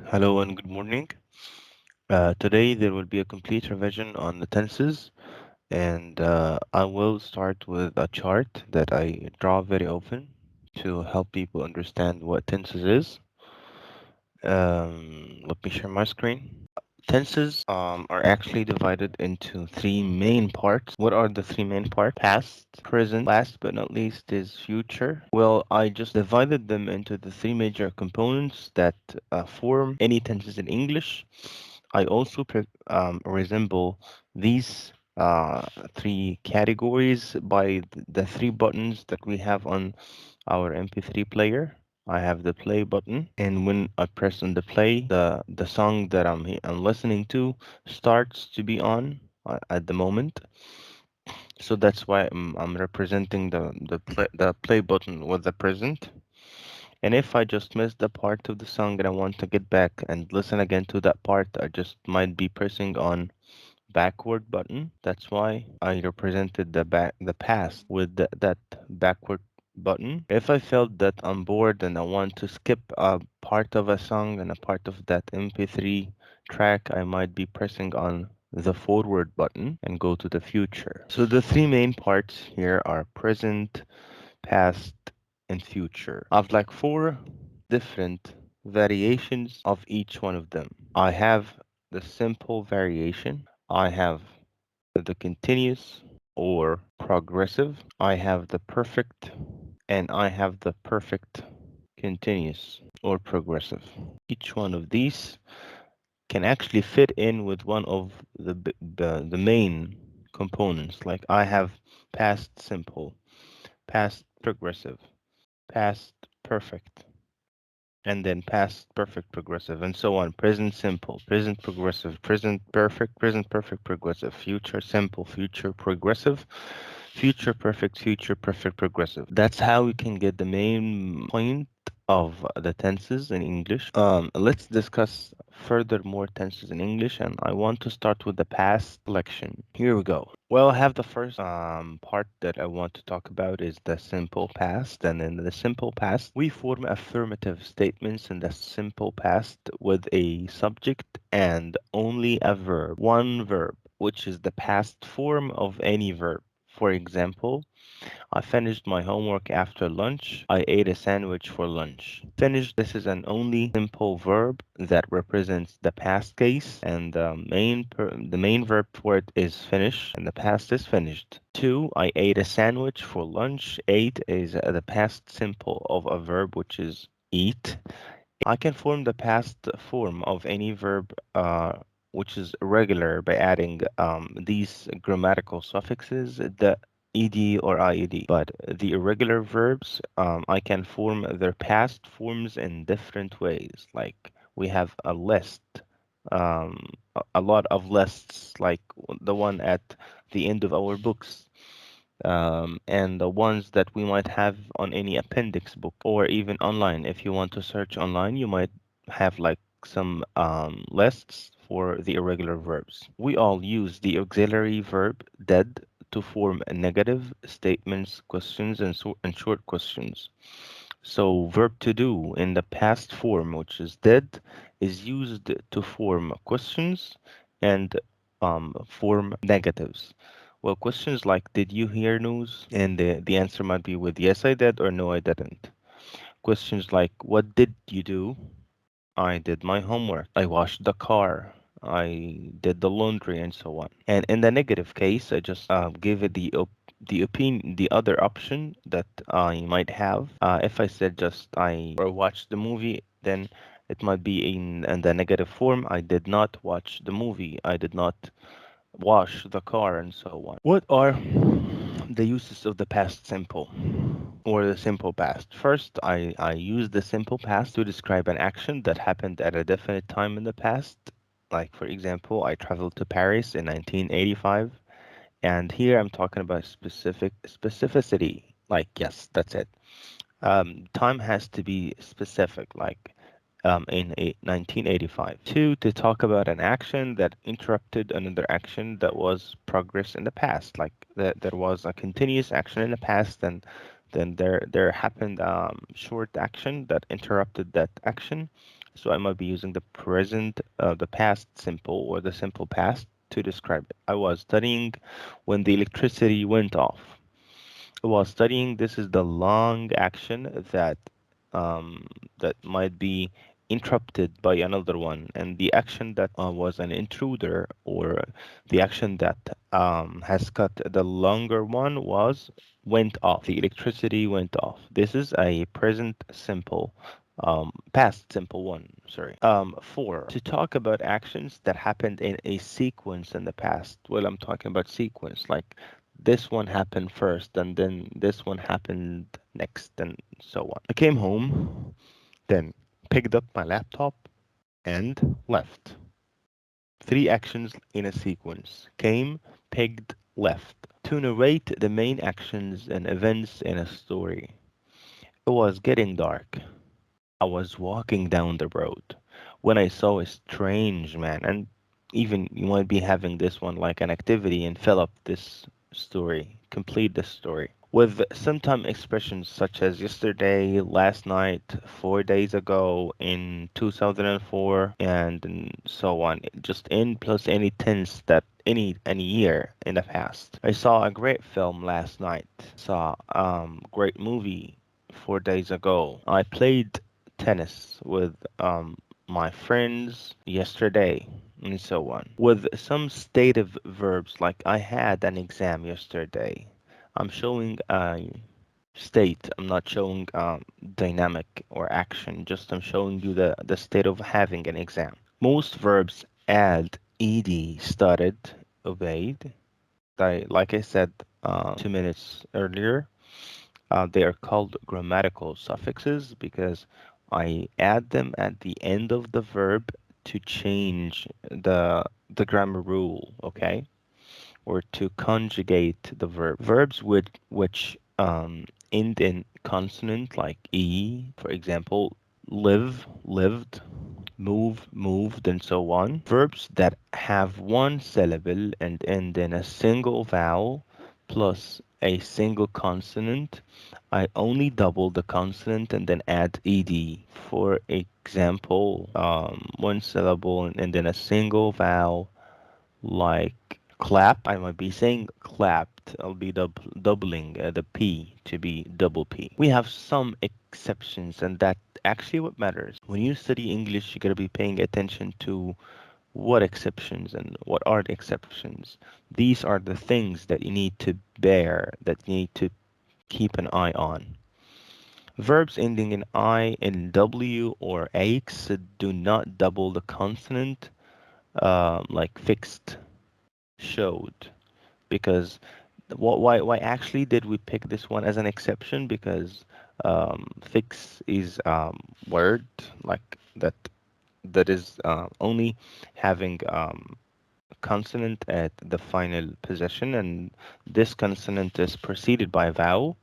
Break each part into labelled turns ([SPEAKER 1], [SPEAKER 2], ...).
[SPEAKER 1] Hello and good morning. Today there will be a complete revision on the tenses, and I will start with a chart that I draw very often to help people understand what tenses is. Let me share my screen. Tenses are actually divided into three main parts. What are the three main parts? Past, present, last but not least is future. Well, I just divided them into the three major components that form any tenses in English. I also resemble these three categories by the three buttons that we have on our MP3 player. I have the play button, and when I press on the play, the song that I'm listening to starts to be on at the moment. So that's why I'm representing the play button with the present. And if I just miss the part of the song and I want to get back and listen again to that part, I just might be pressing on backward button. That's why I represented the past with that backward button. If I felt that I'm bored and I want to skip a part of a song and a part of that MP3 track, I might be pressing on the forward button and go to the future. So the three main parts here are present, past, and future. I've like four different variations of each one of them. I have the simple variation. I have the continuous or progressive. I have the perfect, and I have the perfect continuous or progressive. Each one of these can actually fit in with one of the main components. Like I have past simple, past progressive, past perfect, and then past perfect progressive, and so on. Present simple, present progressive, present perfect progressive, future simple, future progressive, future perfect progressive. That's how we can get the main point of the tenses in English. Let's discuss further more tenses in English, and I want to start with the past selection. Here we go. Well, I have the first part that I want to talk about is the simple past. And in the simple past, we form affirmative statements in the simple past with a subject and only a verb, one verb, which is the past form of any verb. For example, I finished my homework after lunch. I ate a sandwich for lunch. Finished, this is an only simple verb that represents the past case, and the main verb for it is finish, and the past is finished. Two, I ate a sandwich for lunch. Ate is the past simple of a verb which is eat. I can form the past form of any verb which is regular by adding these grammatical suffixes, the ed or ied. But the irregular verbs, I can form their past forms in different ways. Like we have a list, a lot of lists, like the one at the end of our books, and the ones that we might have on any appendix book or even online. If you want to search online, you might have like some lists for the irregular verbs. We all use the auxiliary verb did to form negative statements, questions, and short questions. So verb to do in the past form, which is did, is used to form questions and form negatives. Well, questions like did you hear news? And the answer might be with yes, I did or no, I didn't. Questions like what did you do? I did my homework. I washed the car. I did the laundry and so on. And in the negative case, I just give it the opinion, the other option that I might have. If I said just I or watched the movie, then it might be in the negative form. I did not watch the movie. I did not wash the car and so on. What are the uses of the past simple or the simple past? First, I use the simple past to describe an action that happened at a definite time in the past. Like, for example, I traveled to Paris in 1985, and here I'm talking about specificity. Like, yes, that's it. Time has to be specific, like in 1985. Two, to talk about an action that interrupted another action that was progress in the past, like that there was a continuous action in the past, and then there happened short action that interrupted that action. So I might be using the the past simple or the simple past to describe it. I was studying when the electricity went off. While studying, this is the long action um, that might be interrupted by another one, and the action that was an intruder, or the action that has cut the longer one, was went off. The electricity went off. This is a present simple, past simple one. Sorry. Four. To talk about actions that happened in a sequence in the past. Well, I'm talking about sequence, like this one happened first and then this one happened next and so on. I came home, then picked up my laptop and left. Three actions in a sequence: came, picked, left, to narrate the main actions and events in a story. It was getting dark. I was walking down the road when I saw a strange man, and even you might be having this one like an activity and fill up this story, complete this story with sometime expressions such as yesterday, last night, 4 days ago, in 2004, and so on. Just in plus any tense that any year in the past. I saw a great film last night. Saw great movie 4 days ago. I played tennis with my friends yesterday, and so on. With some stative verbs like I had an exam yesterday. I'm showing a state. I'm not showing dynamic or action. Just I'm showing you the state of having an exam. Most verbs add ed: started, obeyed. Like I said 2 minutes earlier, they are called grammatical suffixes because I add them at the end of the verb to change the grammar rule, okay? Or to conjugate the verb. Verbs which end in consonant like e, for example, live, lived, move, moved, and so on. Verbs that have one syllable and end in a single vowel plus a single consonant, I only double the consonant and then add ed. For example, one syllable and then a single vowel like clap. I might be saying clapped. I'll be doubling the P to be double P. We have some exceptions, and that actually what matters. When you study English, you gotta be paying attention to what exceptions and what are the exceptions. These are the things that you need to bear, that you need to keep an eye on. Verbs ending in I, in W, or X do not double the consonant, like fixed, showed, because why actually did we pick this one as an exception? Because fix is word like that is only having a consonant at the final position, and this consonant is preceded by a vowel,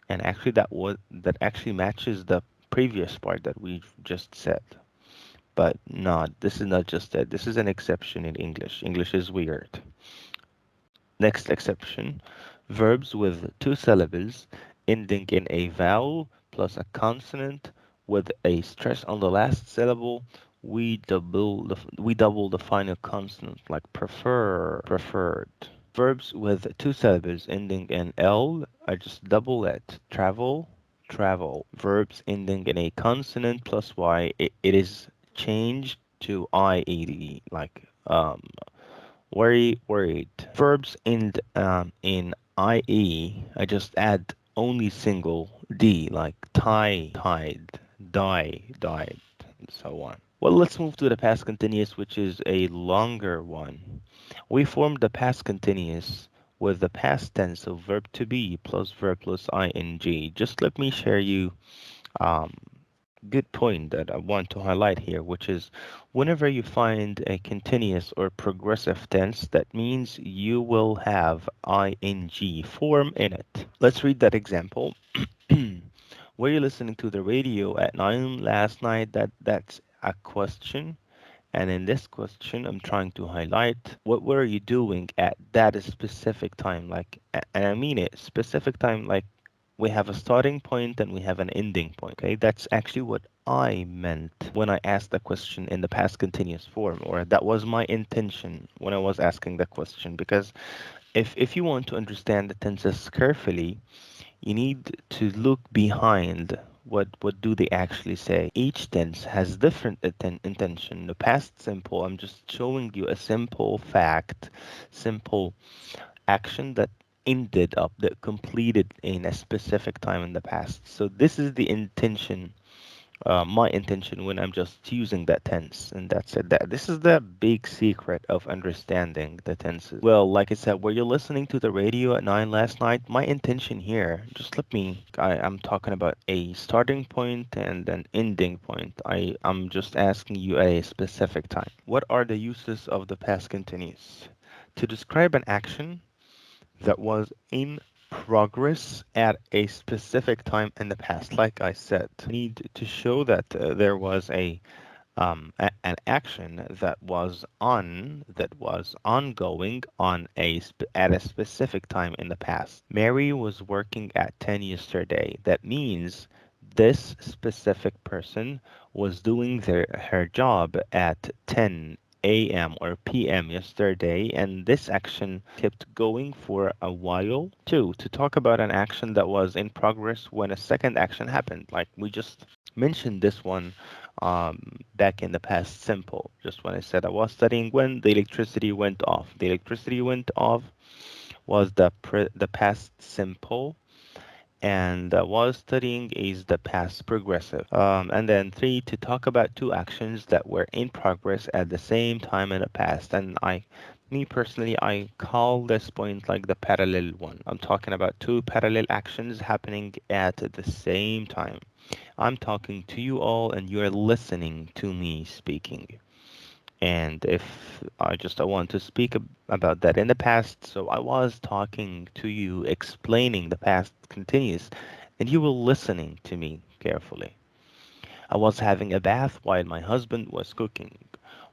[SPEAKER 1] and actually that actually matches the previous part that we just said. But not, this is not just that, this is an exception in English. English is weird. Next exception: verbs with two syllables ending in a vowel plus a consonant with a stress on the last syllable. We double the final consonant, like prefer, preferred. Verbs with two syllables ending in l, I just double it. Travel, travel. Verbs ending in a consonant plus y, it is changed to ied, like worry, worried. Verbs end in ie. I just add only single d, like tie, tied, die, died, and so on. Well, let's move to the past continuous, which is a longer one. We form the past continuous with the past tense of verb to be plus verb plus ing. Just let me share you um, good point that I want to highlight here, which is whenever you find a continuous or progressive tense, that means you will have ing form in it. Let's read that example. Were you listening to the radio at 9 last night? That's a question. And in this question, I'm trying to highlight what were you doing at that specific time, like, and I mean it, specific time, like We have a starting point and we have an ending point. Okay, that's actually what I meant when I asked the question in the past continuous form, or that was my intention when I was asking the question. Because if you want to understand the tenses carefully, you need to look behind what do they actually say. Each tense has different intention. The past simple, I'm just showing you a simple fact, simple action that ended up, that completed in a specific time in the past. So this is the intention, my intention when I'm just using that tense, and that's it. That this is the big secret of understanding the tenses. Well, like I said, were you listening to the radio at 9 last night? My intention here, just let me. I'm talking about a starting point and an ending point. I'm just asking you a specific time. What are the uses of the past continuous? To describe an action that was in progress at a specific time in the past. Like I said, need to show that there was an action that was ongoing at a specific time in the past. Mary was working at 10 yesterday. That means this specific person was doing her job at 10 a.m. or p.m. yesterday, and this action kept going for a while. Two, to talk about an action that was in progress when a second action happened, like we just mentioned this one back in the past simple. Just when I said I was studying when the electricity went off. The electricity went off was the past simple, and was studying is the past progressive. And then three, to talk about two actions that were in progress at the same time in the past. And me personally, I call this point like the parallel one. I'm talking about two parallel actions happening at the same time. I'm talking to you all and you're listening to me speaking. And if I want to speak about that in the past, so I was talking to you, explaining the past continuous, and you were listening to me carefully. I was having a bath while my husband was cooking.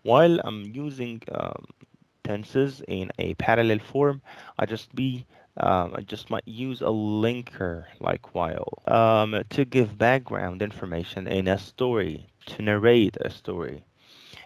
[SPEAKER 1] While I'm using tenses in a parallel form, I just might use a linker like while to give background information in a story, to narrate a story.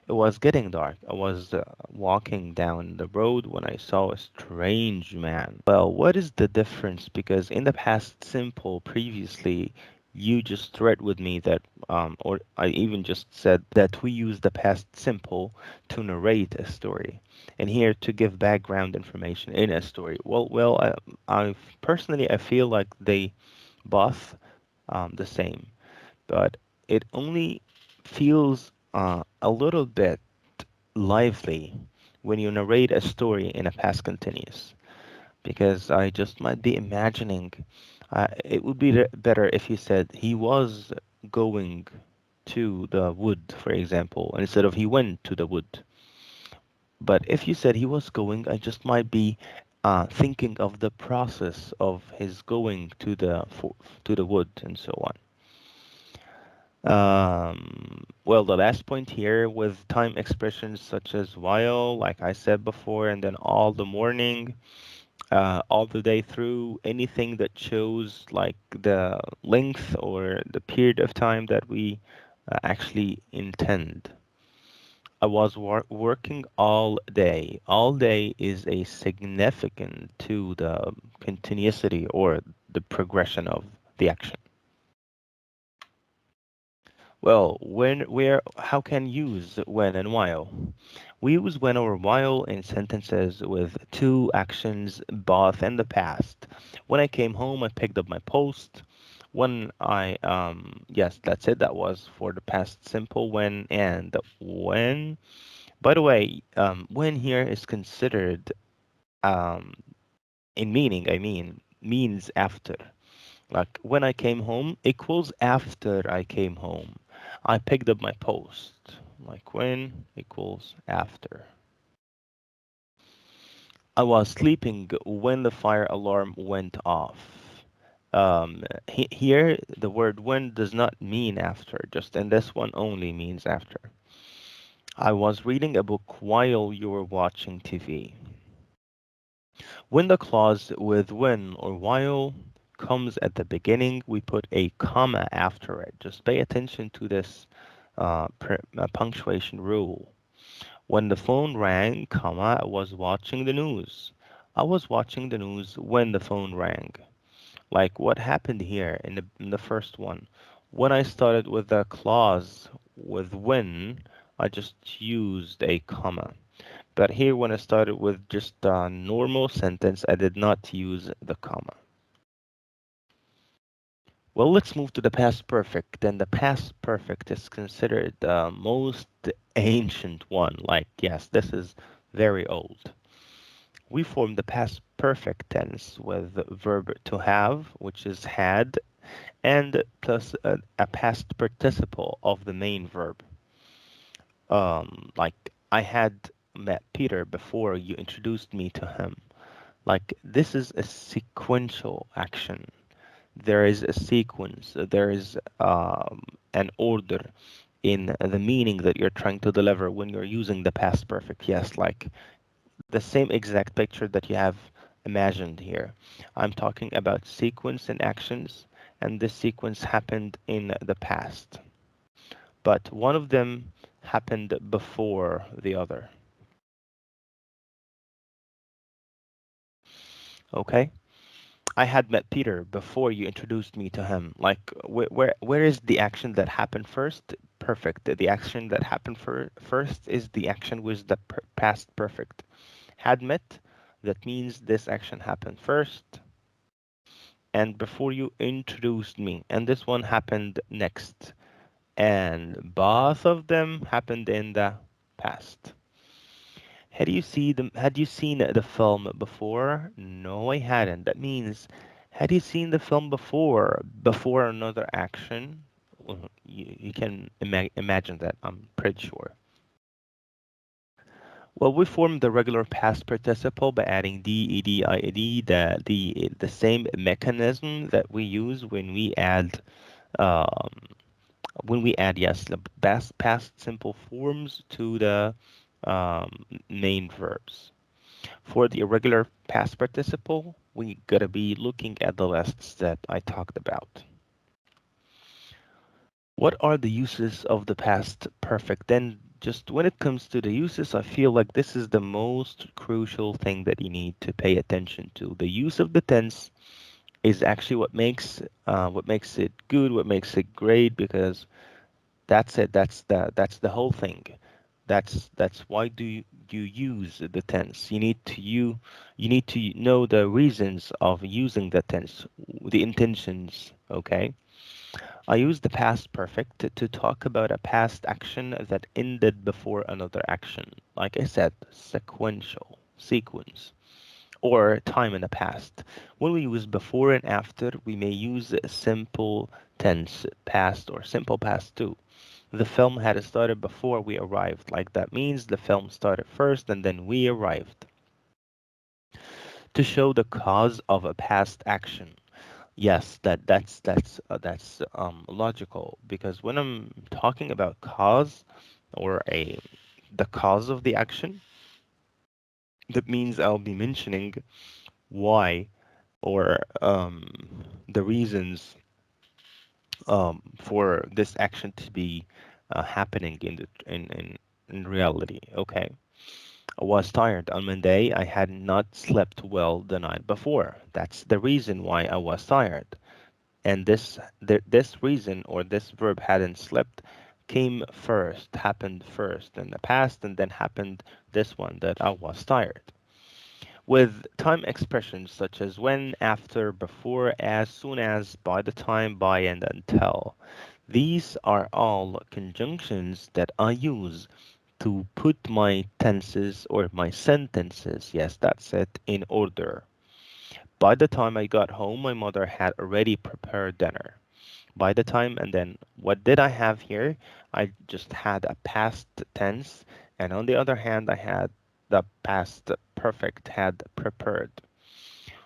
[SPEAKER 1] It was getting dark. I was walking down the road when I saw a strange man. Well, what is the difference? Because in the past simple previously, you just read with me that, or I even just said that we use the past simple to narrate a story, and here to give background information in a story. I personally I feel like they both the same, but it only feels a little bit lively when you narrate a story in a past continuous, because I just might be imagining it would be better if you said he was going to the wood, for example, instead of he went to the wood. But if you said he was going, I just might be thinking of the process of his going to the wood and so on. Well, the last point here with time expressions such as while, like I said before, and then all the morning, all the day through, anything that shows like the length or the period of time that we actually intend. I was working all day. All day is a significant to the continuity or the progression of the action. Well, how can use when and while? We use when or while in sentences with two actions, both in the past. When I came home, I picked up my post. Yes, that's it. That was for the past simple when and the when. By the way, when here is considered um, in meaning, I mean, means after. Like when I came home equals after I came home. I picked up my post. Like when equals after. I was sleeping when the fire alarm went off. Here, the word when does not mean after, just in this one only means after. I was reading a book while you were watching TV. When the clause with when or while comes at the beginning, we put a comma after it. Just pay attention to this punctuation rule. When the phone rang, comma, I was watching the news. I was watching the news when the phone rang. Like what happened here in the first one. When I started with the clause with when, I just used a comma. But here, when I started with just a normal sentence, I did not use the comma. Well, let's move to the past perfect. And the past perfect is considered the most ancient one. Like, yes, this is very old. We form the past perfect tense with the verb to have, which is had, and plus a past participle of the main verb. Like, I had met Peter before you introduced me to him. Like, this is a sequential action. There is a sequence, there is an order in the meaning that you're trying to deliver when you're using the past perfect. Yes, like the same exact picture that you have imagined here. I'm talking about sequence and actions, and this sequence happened in the past, but one of them happened before the other. Okay? I had met Peter before you introduced me to him. Like, where is the action that happened first? Perfect. The action that happened first is the action with the past perfect. Had met, that means this action happened first and before you introduced me, and this one happened next. And both of them happened in the past. Had you seen the film before? No, I hadn't. That means, had you seen the film before another action? Well, you can imagine that, I'm pretty sure. Well, we form the regular past participle by adding d, ed, ied, the same mechanism that we use um, when we add, yes, the past simple forms to the main verbs. For the irregular past participle, we gotta be looking at the lists that I talked about. What are the uses of the past perfect? Then, just when it comes to the uses, I feel like this is the most crucial thing that you need to pay attention to. The use of the tense is actually what makes it good, what makes it great, because that's it. That's the whole thing. That's why you use the tense. You need to know the reasons of using the tense, the intentions. Okay. I use the past perfect to talk about a past action that ended before another action. Like I said, sequential, sequence, or time in the past. When we use before and after, we may use simple tense, past, or simple past too. The film had started before we arrived. Like that means the film started first and then we arrived. To show the cause of a past action. Yes, that's logical because when I'm talking about cause or a the cause of the action, that means I'll be mentioning why or the reasons for this action to be happening in reality. Okay. I was tired on Monday. I had not slept well the night before. That's the reason why I was tired. And this reason or this verb hadn't slept came first, happened first in the past, and then happened this one that I was tired. With time expressions such as when, after, before, as soon as, by the time, by, and until. These are all conjunctions that I use to put my tenses or my sentences, yes, that's it, in order. By the time I got home, my mother had already prepared dinner. By the time, and then what did I have here? I just had a past tense, and on the other hand, I had the past perfect had prepared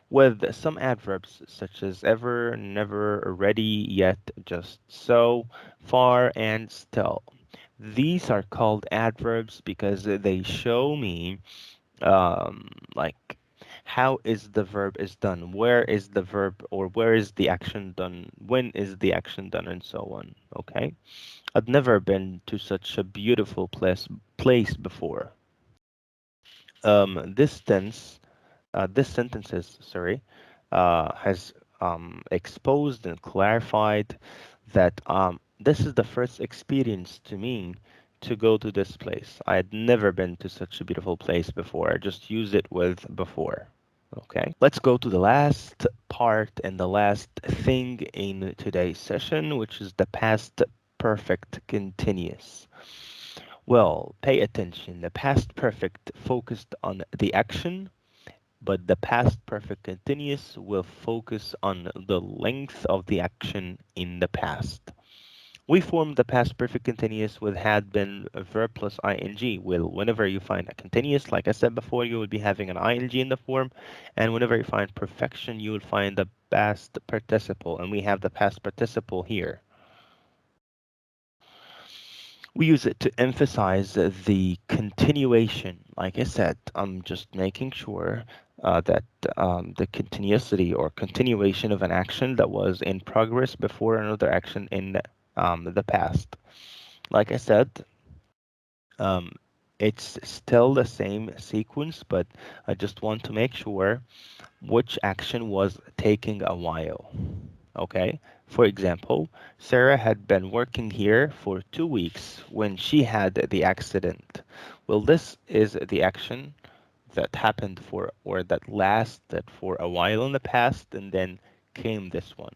[SPEAKER 1] with some adverbs such as ever, never, ready, yet, just, so, far, and still. These are called adverbs because they show me like how is the verb is done, where is the verb or where is the action done, when is the action done, and so on. Okay, I've never been to such a beautiful place before. This tense, this sentences, sorry, has exposed and clarified that this is the first experience to me to go to this place. I had never been to such a beautiful place before. I just used it with before. Okay, let's go to the last part and the last thing in today's session, which is the past perfect continuous. Well, pay attention. The past perfect focused on the action, but the past perfect continuous will focus on the length of the action in the past. We form the past perfect continuous with had been a verb plus ing. Well, whenever you find a continuous, like I said before, you will be having an ing in the form, and whenever you find perfection, you will find the past participle, and we have the past participle here. We use it to emphasize the continuation. Like I said, I'm just making sure that the continuity or continuation of an action that was in progress before another action in the past. Like I said, um, it's still the same sequence, but I just want to make sure which action was taking a while. Okay. For example, Sarah had been working here for 2 weeks when she had the accident. Well, this is the action that happened for or that lasted for a while in the past, and then came this one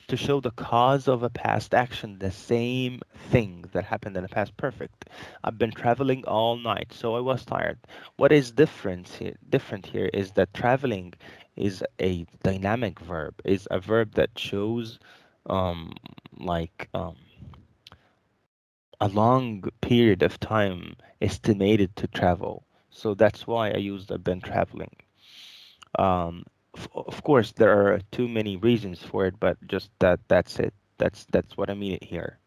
[SPEAKER 1] to show the cause of a past action, the same thing that happened in the past perfect. I've been traveling all night, so I was tired. What is different here is that traveling is a dynamic verb, is a verb that shows um like a long period of time estimated to travel. So that's why I used I've been traveling. Of course, there are too many reasons for it, but just that's it. That's what I mean it here.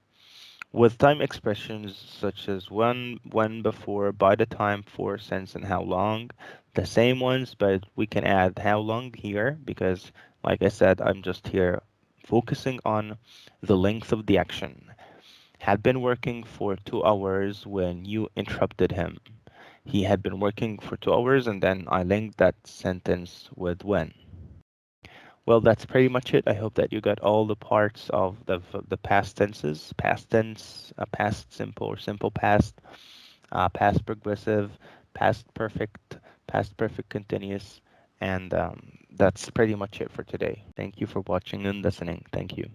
[SPEAKER 1] With time expressions such as when, before, by the time, for, since, and how long, the same ones, but we can add how long here because, like I said, I'm just here focusing on the length of the action. Had been working for 2 hours when you interrupted him. He had been working for 2 hours, and then I linked that sentence with when. Well, that's pretty much it. I hope that you got all the parts of the past tenses, past tense, past simple or simple past, past progressive, past perfect continuous, and that's pretty much it for today. Thank you for watching and listening. Thank you.